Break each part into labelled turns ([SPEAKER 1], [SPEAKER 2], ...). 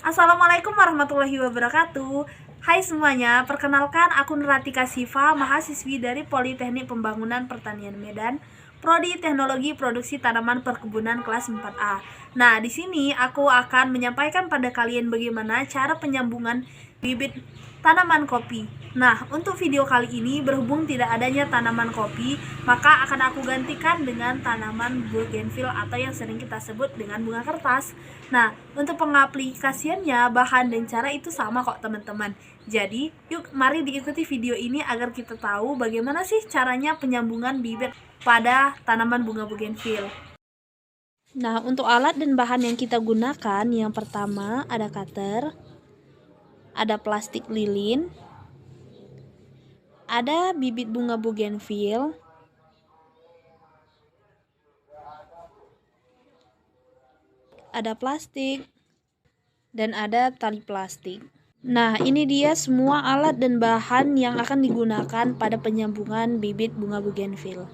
[SPEAKER 1] Assalamualaikum warahmatullahi wabarakatuh. Hai semuanya, perkenalkan aku Nuratika Siva, mahasiswi dari Politeknik Pembangunan Pertanian Medan, Prodi Teknologi Produksi Tanaman Perkebunan kelas 4A. Nah, di sini aku akan menyampaikan pada kalian bagaimana cara penyambungan bibit tanaman kopi. Nah, untuk video kali ini berhubung tidak adanya tanaman kopi, maka akan aku gantikan dengan tanaman bougainville atau yang sering kita sebut dengan bunga kertas. Nah, untuk pengaplikasiannya, bahan dan cara itu sama kok teman-teman. Jadi, yuk mari diikuti video ini agar kita tahu bagaimana sih caranya penyambungan bibit pada tanaman bunga bougainville. Nah, untuk alat dan bahan yang kita gunakan, yang pertama ada cutter, ada plastik lilin, ada bibit bunga bougainville, ada plastik, dan ada tali plastik. Nah, ini dia semua alat dan bahan yang akan digunakan pada penyambungan bibit bunga bougainville.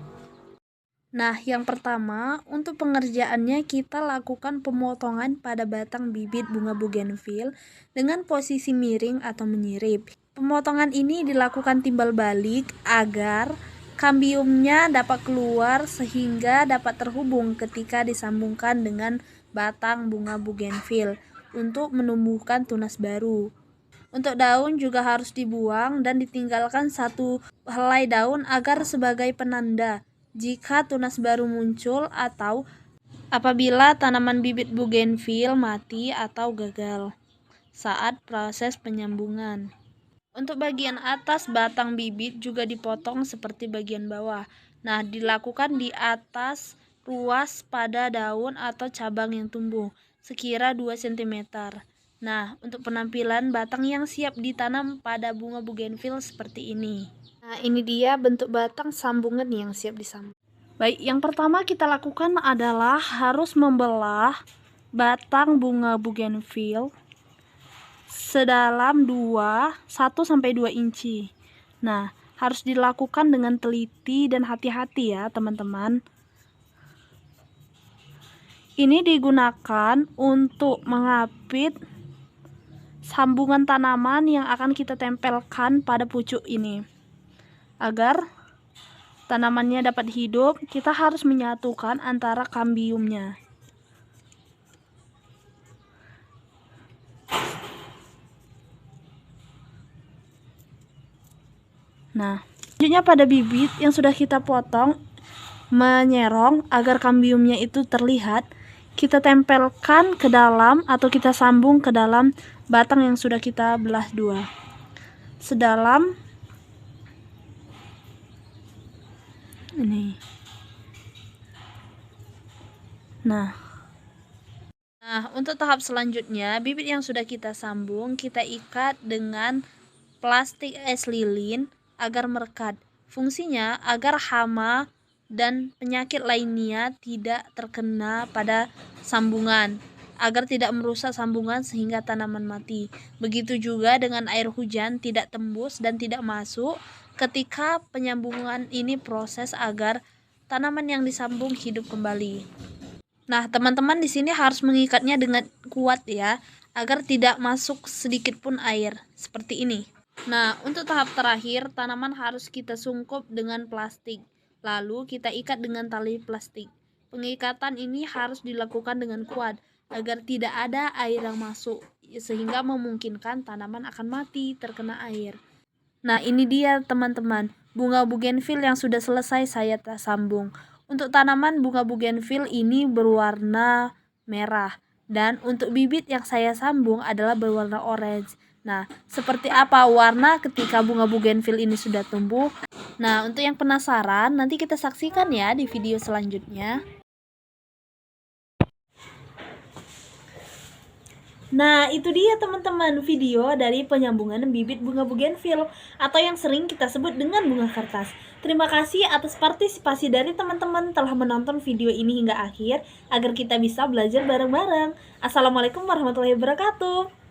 [SPEAKER 1] Nah, yang pertama, untuk pengerjaannya kita lakukan pemotongan pada batang bibit bunga bougainville dengan posisi miring atau menyirip. Pemotongan ini dilakukan timbal balik agar kambiumnya dapat keluar sehingga dapat terhubung ketika disambungkan dengan batang bunga bougainville untuk menumbuhkan tunas baru. Untuk daun juga harus dibuang dan ditinggalkan satu helai daun agar sebagai penanda jika tunas baru muncul atau apabila tanaman bibit bougainville mati atau gagal saat proses penyambungan. Untuk bagian atas batang bibit juga dipotong seperti bagian bawah. Nah, dilakukan di atas ruas pada daun atau cabang yang tumbuh sekira 2 cm. Nah, untuk penampilan batang yang siap ditanam pada bunga bougainville seperti ini. Nah, ini dia bentuk batang sambungan yang siap disambung. Baik, yang pertama kita lakukan adalah harus membelah batang bunga bougainville sedalam 1-2 inci. Nah, harus dilakukan dengan teliti dan hati-hati ya, teman-teman. Ini digunakan untuk mengapit sambungan tanaman yang akan kita tempelkan pada pucuk ini. Agar tanamannya dapat hidup, kita harus menyatukan antara kambiumnya. Nah, selanjutnya pada bibit yang sudah kita potong menyerong agar kambiumnya itu terlihat, kita tempelkan ke dalam atau kita sambung ke dalam batang yang sudah kita belah dua. Sedalam ini. Nah, untuk tahap selanjutnya, bibit yang sudah kita sambung kita ikat dengan plastik es lilin agar merekat. Fungsinya agar hama dan penyakit lainnya tidak terkena pada sambungan, agar tidak merusak sambungan sehingga tanaman mati. Begitu juga dengan air hujan tidak tembus dan tidak masuk ketika penyambungan ini proses agar tanaman yang disambung hidup kembali. Nah, teman-teman di sini harus mengikatnya dengan kuat ya, agar tidak masuk sedikit pun air, seperti ini. Nah, untuk tahap terakhir, tanaman harus kita sungkup dengan plastik, lalu kita ikat dengan tali plastik. Pengikatan ini harus dilakukan dengan kuat, agar tidak ada air yang masuk, sehingga memungkinkan tanaman akan mati terkena air. Nah, ini dia teman-teman, bunga bougainville yang sudah selesai saya sambung. Untuk tanaman bunga bougainville ini berwarna merah, dan untuk bibit yang saya sambung adalah berwarna orange. Nah, seperti apa warna ketika bunga bougainville ini sudah tumbuh? Nah, untuk yang penasaran, nanti kita saksikan ya di video selanjutnya. Nah, itu dia teman-teman video dari penyambungan bibit bunga bougainville atau yang sering kita sebut dengan bunga kertas. Terima kasih atas partisipasi dari teman-teman telah menonton video ini hingga akhir agar kita bisa belajar bareng-bareng. Assalamualaikum warahmatullahi wabarakatuh.